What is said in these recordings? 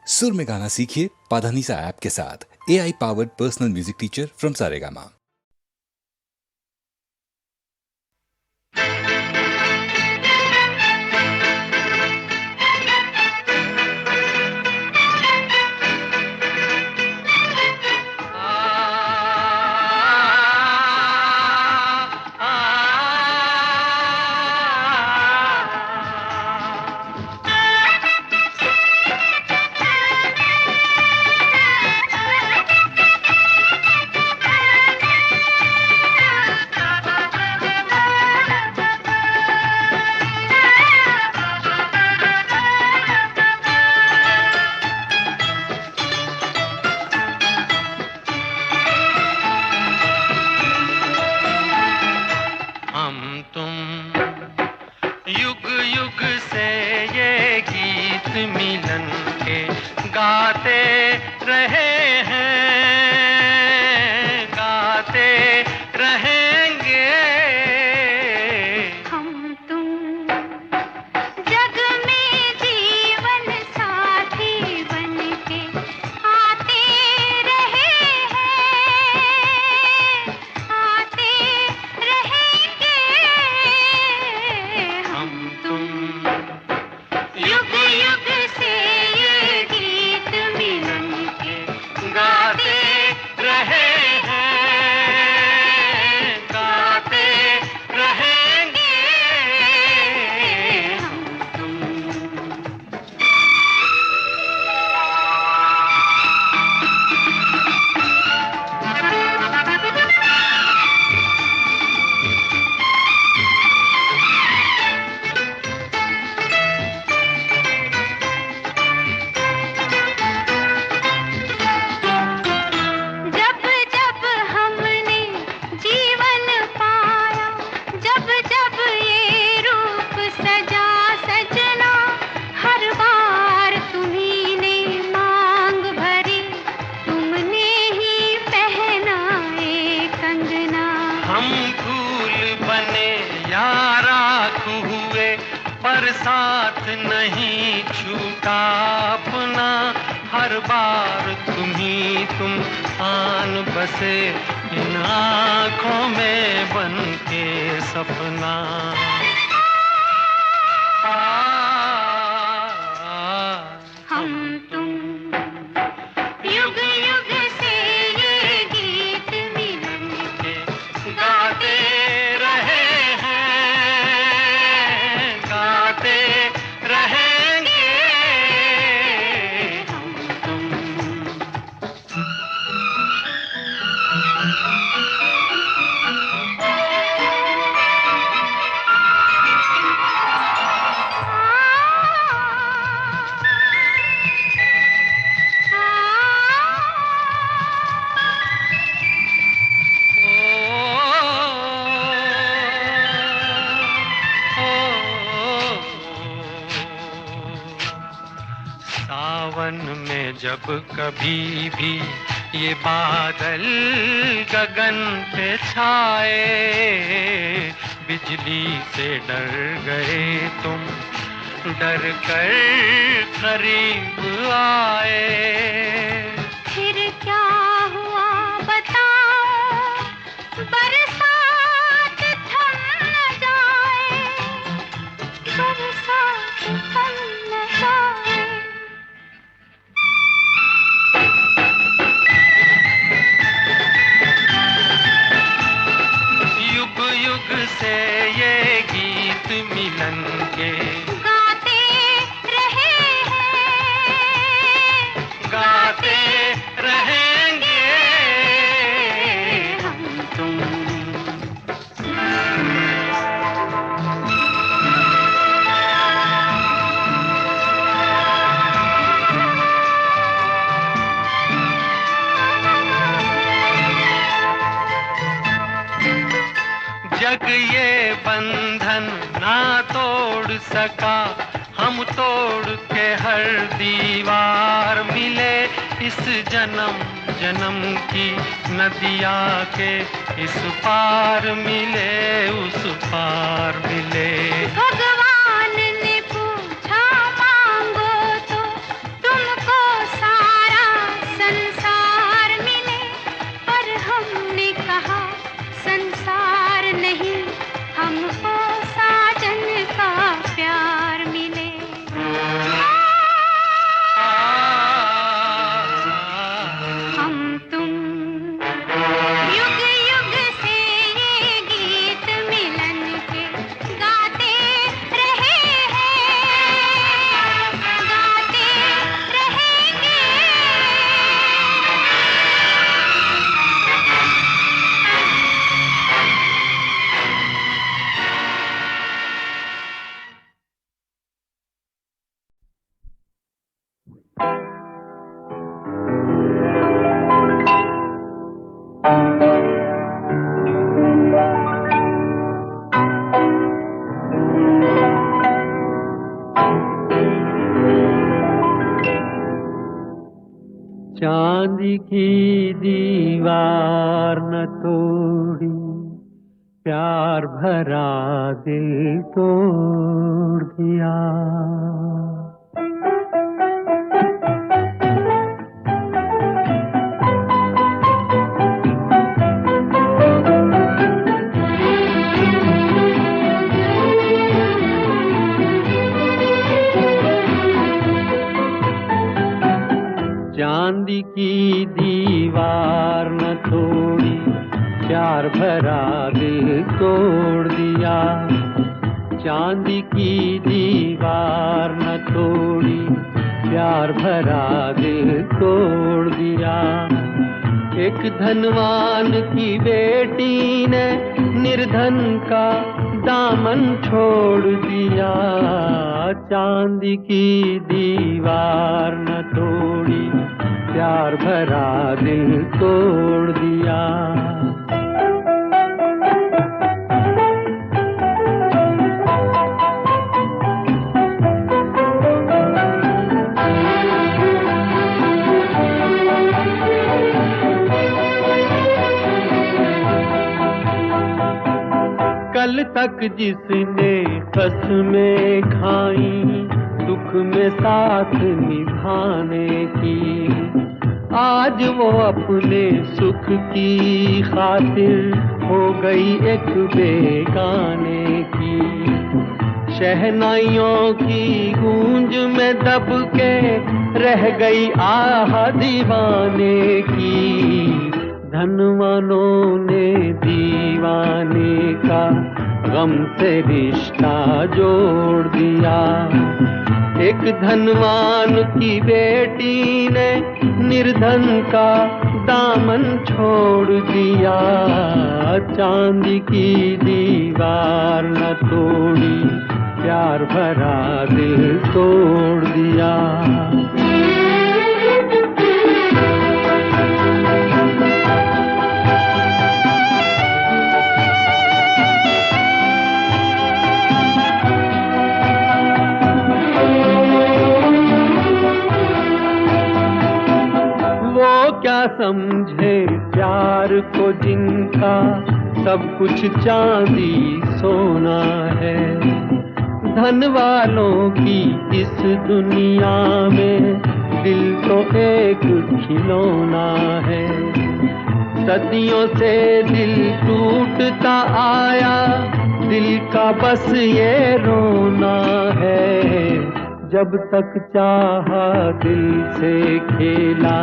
सुर में गाना सीखिए पाधानीसा ऐप के साथ। AI powered personal music teacher from Saregama. युग युग से ये गीत मिलन के गाते रहे हैं, गाते रहेंगे। हम तुम जग में जीवन साथी बनके आते रहे हैं, आते रहेंगे। हम तुम युग युग से ये गीत मिलन के गाते रहे हैं, गाते रहेंगे। हम तुम जब जब हमने जीवन पाया, जब जब ये रूप सजा सजना, हर बार तुम्ही ने मांग भरी, तुमने ही पहनाए कंगना। हम फूल बने या राख हुए, पर साथ नहीं छूटा अपना। हर बार तुम आन बसे इन आँखों में बन के सपना। हम तुम युग युग से ये गीत मिलन के गाते रहे हैं, गाते रहेंगे। हम तुम सावन में जब कभी भी ये बादल गगन पे छाए, बिजली से डर गए तुम, डर कर करीब आए। फिर क्या हुआ बताओ, बरसात थम न जाए, बरसात थम न जाए। युग युग से ये गीत मिलन के गाते रहे हैं, गाते रहेंगे। हम तुम जग ये बंधन ना तोड़ सका, हम तोड़ के हर दीवार मिले। इस जन्म जन्म की नदिया के इस पार मिले, उस पार मिले। भगवान ने पूछा मांगो तो तुमको चांद की दीवार न तोड़ी, प्यार भरा दिल तोड़ दिया। चांद की दीवार न तोड़ी, प्यार भरा दिल तोड़ दिया। चांद की दीवार न तोड़ी, प्यार भरा दिल तोड़ दिया। एक धनवान की बेटी ने निर्धन का दामन छोड़ दिया। चांद की दीवार न तोड़ी, प्यार भरा दिल तोड़ दिया। कल तक जिसने कसमें खाई, दुख में साथ निभाने की, आज वो अपने सुख की खातिर हो गई एक बेगाने की। शहनाइयों की गूंज में दब के रह गई आह दीवाने की। धनवानों ने दीवाने का गम से रिश्ता जोड़ दिया। एक धनवान की बेटी ने निर्धन का दामन छोड़ दिया। चांद की दीवार न तोड़ी, प्यार भरा दिल तोड़ दिया। क्या समझे प्यार को जिनका सब कुछ चांदी सोना है। धन वालों की इस दुनिया में दिल तो एक खिलौना है। सदियों से दिल टूटता आया, दिल का बस ये रोना है। जब तक चाहा दिल से खेला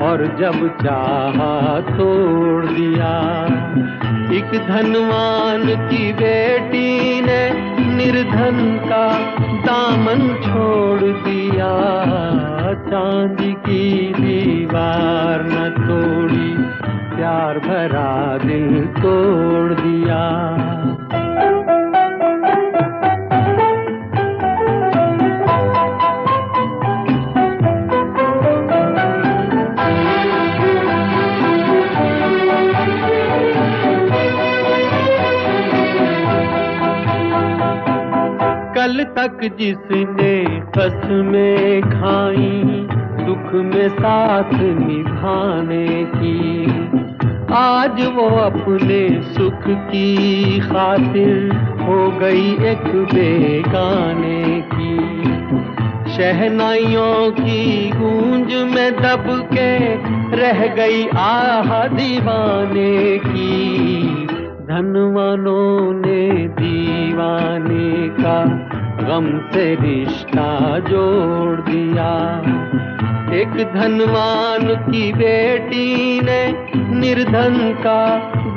और जब चाहा तोड़ दिया। एक धनवान की बेटी ने निर्धन का दामन छोड़ दिया। चांद की दीवार न तोड़ी, प्यार भरा दिल तोड़ दिया। कल तक जिसने कसमें खाई, दुख में साथ निभाने की, आज वो अपने सुख की खातिर हो गई एक बेगाने की। शहनाइयों की गूंज में दब के रह गई आह दीवाने की। धनवानों ने दीवाने का गम से रिश्ता जोड़ दिया। एक धनवान की बेटी ने निर्धन का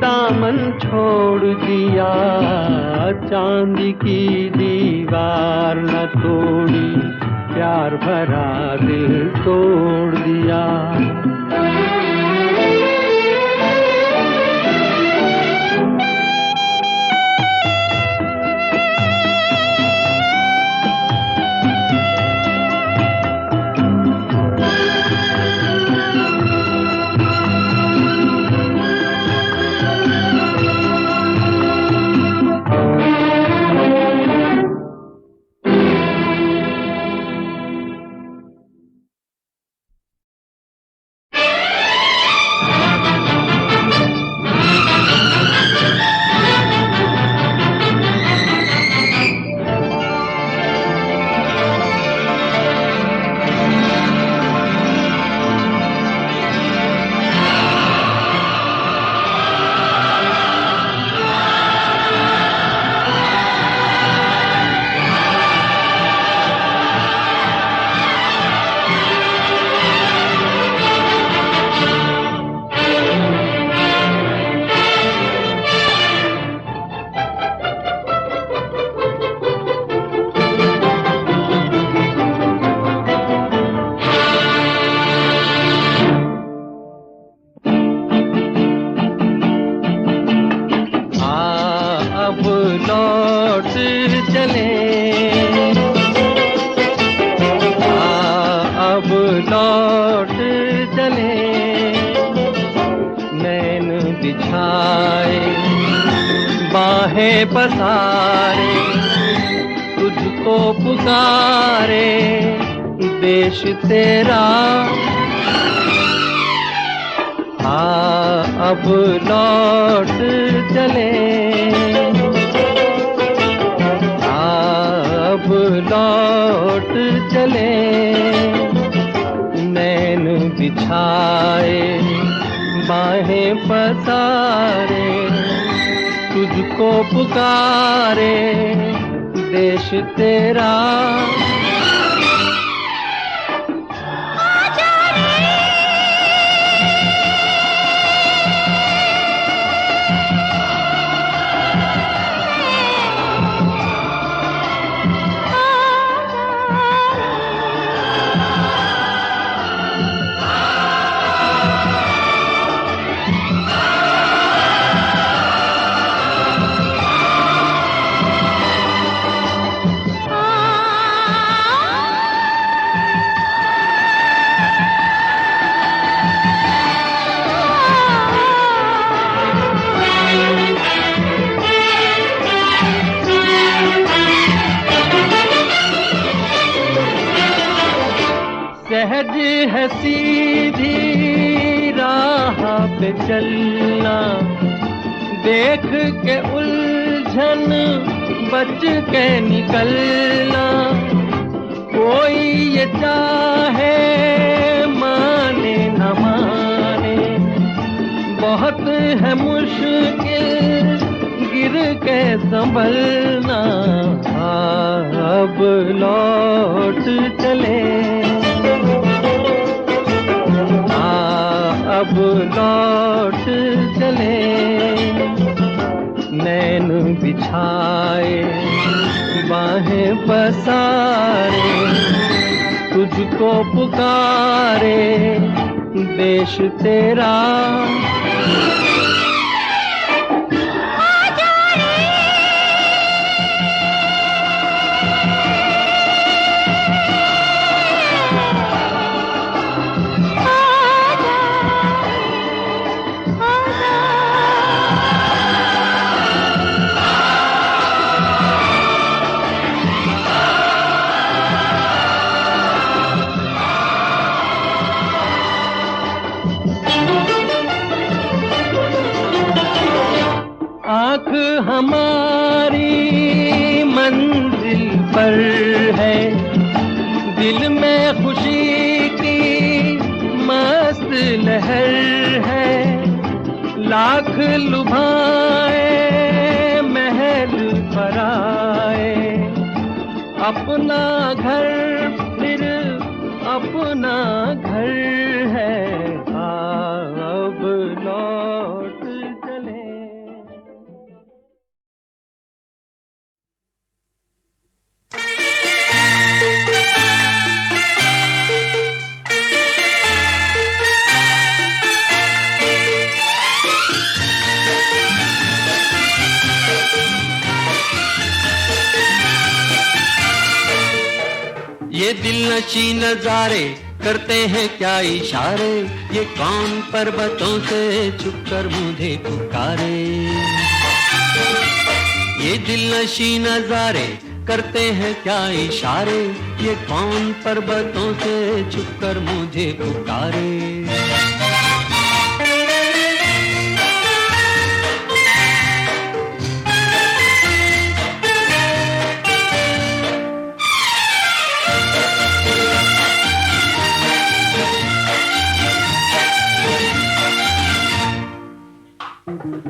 दामन छोड़ दिया। चांद की दीवार न तोड़ी, प्यार भरा दिल तोड़ दिया। लौट चले, नैन बिछाए बाहें पसारे, तुझको पुकारे देश तेरा। अब लौट चले, अब लौट चले, नैन बिछाए बाहें पसारे, तुझको पुकारे देश तेरा। सहज है सीधी राह पे चलना, देख के उलझन बच के निकलना। कोई ये चाहे माने न माने, बहुत है मुश्किल गिर के संभलना। अब लौट चले, अब लौट चले, नैन बिछाए बाहें पसारे, तुझको पुकारे देश तेरा। आँख हमारी मंजिल पर है, दिल में खुशी की मस्त लहर है। लाख लुभाए महल पर आए, अपना घर फिर अपना घर है। अब लौट चले। ये दिल नशी नजारे करते हैं क्या इशारे, ये कौन पर्वतों से छुपकर मुझे पुकारे। ये दिल नशी नजारे करते हैं क्या इशारे, ये कौन पर्वतों से छुपकर मुझे पुकारे।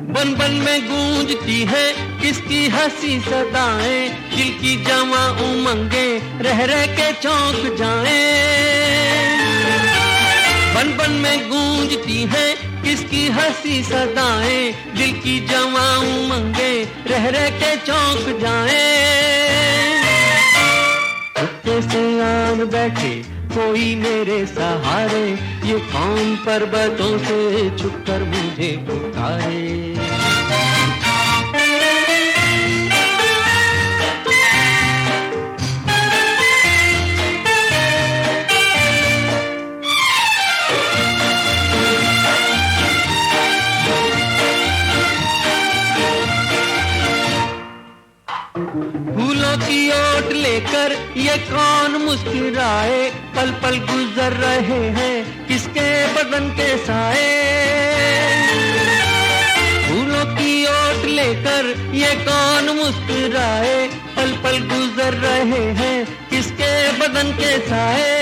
बन बन में गूंजती है किसकी हंसी सदाएं, दिल की जवां उमंगे रह रह के चौंक जाएं। बन बन में गूंजती है किसकी हंसी सदाएं, दिल की जवां उमंगे रह रह के चौंक जाएं। चुपके से आन बैठे कोई मेरे सहारे, ये कौन पर्वतों से छुपकर मुझे पुकारे। ये कौन मुस्कुराए, पल पल गुजर रहे हैं किसके बदन के साए। फूलों की ओट लेकर ये कौन मुस्कुराए, पल पल गुजर रहे हैं किसके बदन के साए।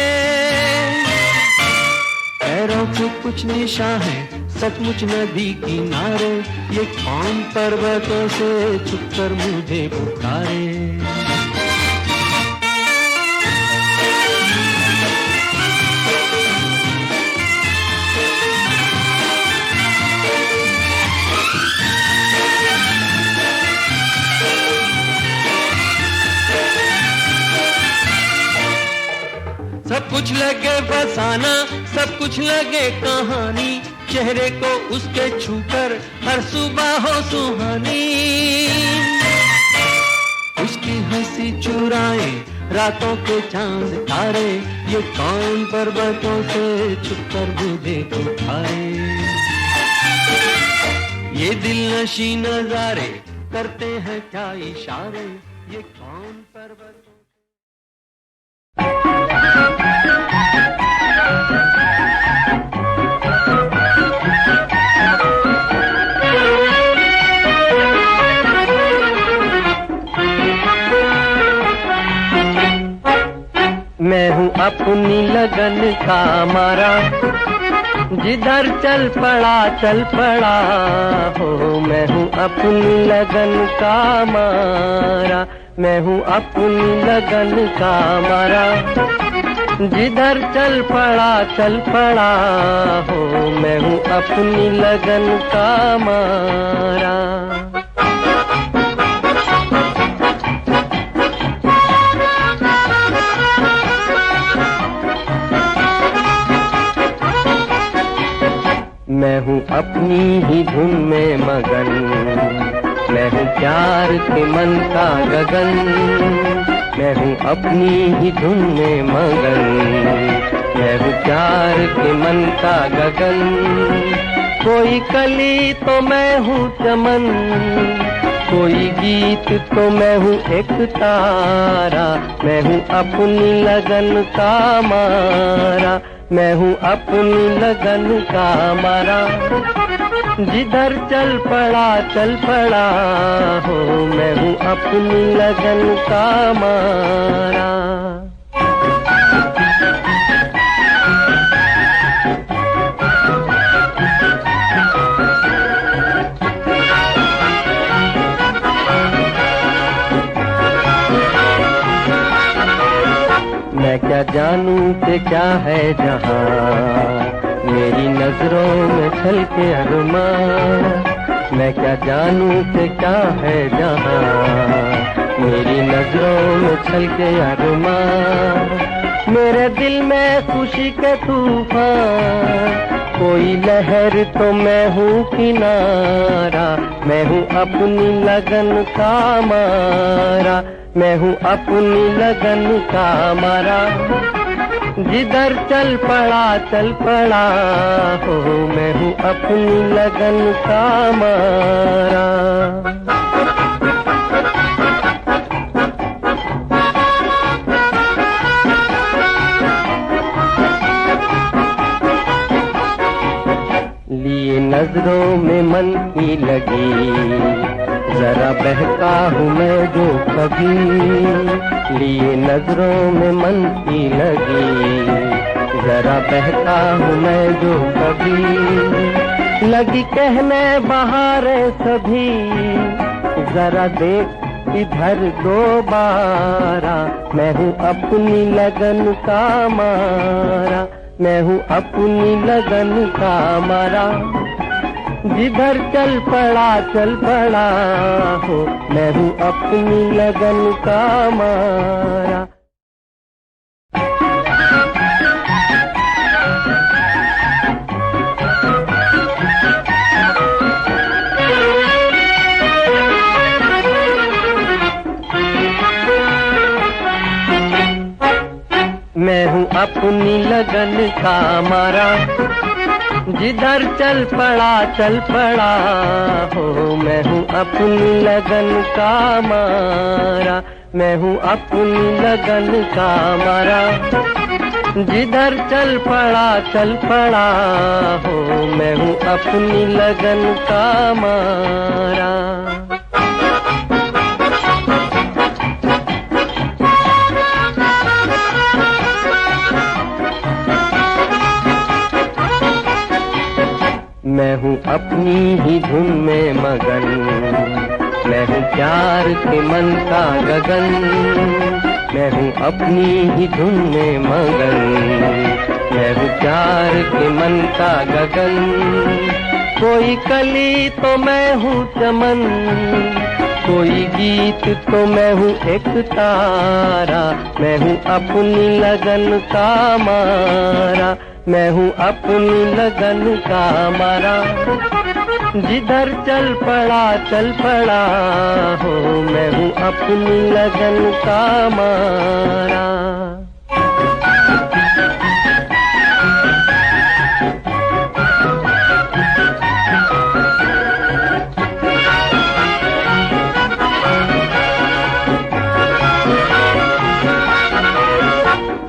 पैरों पे कुछ निशान है सचमुच नदी किनारे, ये कौन पर्वतों से छुपकर मुझे पुकारे। सब कुछ लगे फसाना, सब कुछ लगे कहानी, चेहरे को उसके छूकर हर सुबह हो सुहानी। उसकी हंसी चुराए रातों के चांद तारे, ये कौन पर्वतों से छुपकर मुझे पुकारे। ये दिल नशी नजारे करते हैं क्या इशारे, ये कौन पर्वतों। मैं हूँ अपनी लगन का मारा, जिधर चल पड़ा हो। मैं हूँ अपनी लगन का मारा, मैं हूँ अपनी लगन का मारा, जिधर चल पड़ा हो। मैं हूँ अपनी लगन का मारा। मैं हूँ अपनी ही धुन में मगन, मैं हूँ प्यार के मन का गगन। मैं हूँ अपनी ही धुन में मगन, मैं हूँ प्यार के मन का गगन। कोई कली तो मैं हूँ चमन, कोई गीत तो मैं हूँ एक तारा। मैं हूँ अपनी लगन का मारा, मैं हूँ अपनी लगन का मारा, जिधर चल पड़ा हो। मैं हूँ अपनी लगन का मारा। मैं क्या जानूं कि क्या है जहां, मेरी नजरों में छलके अरमान। मैं क्या जानूं कि क्या है जहां, मेरी नजरों में छलके अरमान। मेरे दिल में खुशी के तूफान, कोई लहर तो मैं हूँ किनारा। मैं हूँ अपनी लगन का मारा, मैं हूँ अपनी लगन का मारा, जिधर चल पड़ा हो। मैं हूँ अपनी लगन का मारा। लिए नजरों में मन की लगी, जरा बहका हूँ मैं जो कभी। लिए नजरों में मन की लगी, जरा बहका हूँ मैं जो कभी। लगी कहने बहारे सभी, जरा देख इधर दोबारा। मैं हूँ अपनी लगन का मारा, मैं हूँ अपनी लगन का मारा, जिधर चल पड़ा हो। मैं हूँ अपनी लगन का मारा। मैं हूँ अपनी लगन का मारा, जिधर चल पड़ा हो। मैं हूँ अपनी लगन का मारा, मैं हूँ अपनी लगन का मारा, जिधर चल पड़ा हो, मैं हूँ अपनी लगन का मारा। मैं हूँ अपनी ही धुन में मगन, मैं हूँ प्यार के मन का गगन, मैं हूँ अपनी ही धुन में मगन, मैं हूँ प्यार के मन का गगन। कोई कली तो मैं हूँ चमन, कोई गीत तो मैं हूँ एक तारा, मैं हूँ अपनी लगन का मारा, मैं हूँ अपनी लगन का मारा। जिधर चल पड़ा हो, मैं हूँ अपनी लगन का मारा।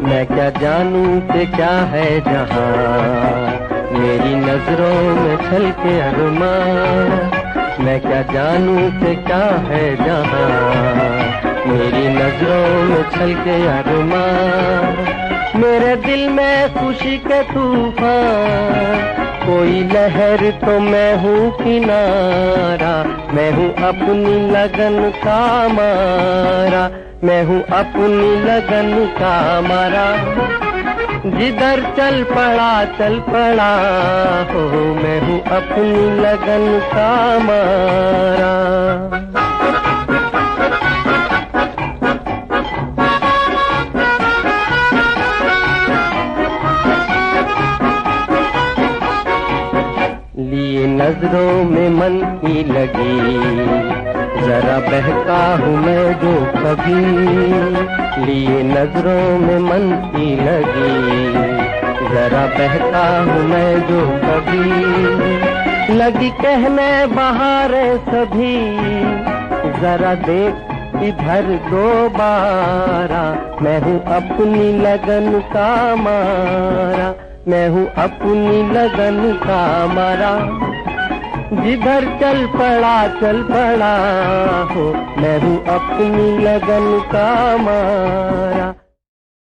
मैं क्या जानूं कि क्या है जहां, मेरी नजरों में छलके अरमान। मैं क्या जानूं कि क्या है जहां, मेरी नजरों में छलके अरमान। मेरे दिल में खुशी के तूफान, कोई लहर तो मैं हूँ किनारा, मैं हूँ अपनी लगन का मारा, मैं हूँ अपनी लगन का मारा। जिधर चल पड़ा हो, मैं हूँ अपनी लगन का मारा। लिए नजरों में मन की लगी, जरा बहका हूँ मैं जो कभी। लिए नजरों में मन की लगी, जरा बहका हूँ मैं जो कभी। लगी कहने बहारें सभी, जरा देख इधर दोबारा, मैं हूँ अपनी लगन का मारा, मैं हूँ अपनी लगन का मारा। जिधर चल पड़ा हो, मैं हूँ अपनी लगन का मारा,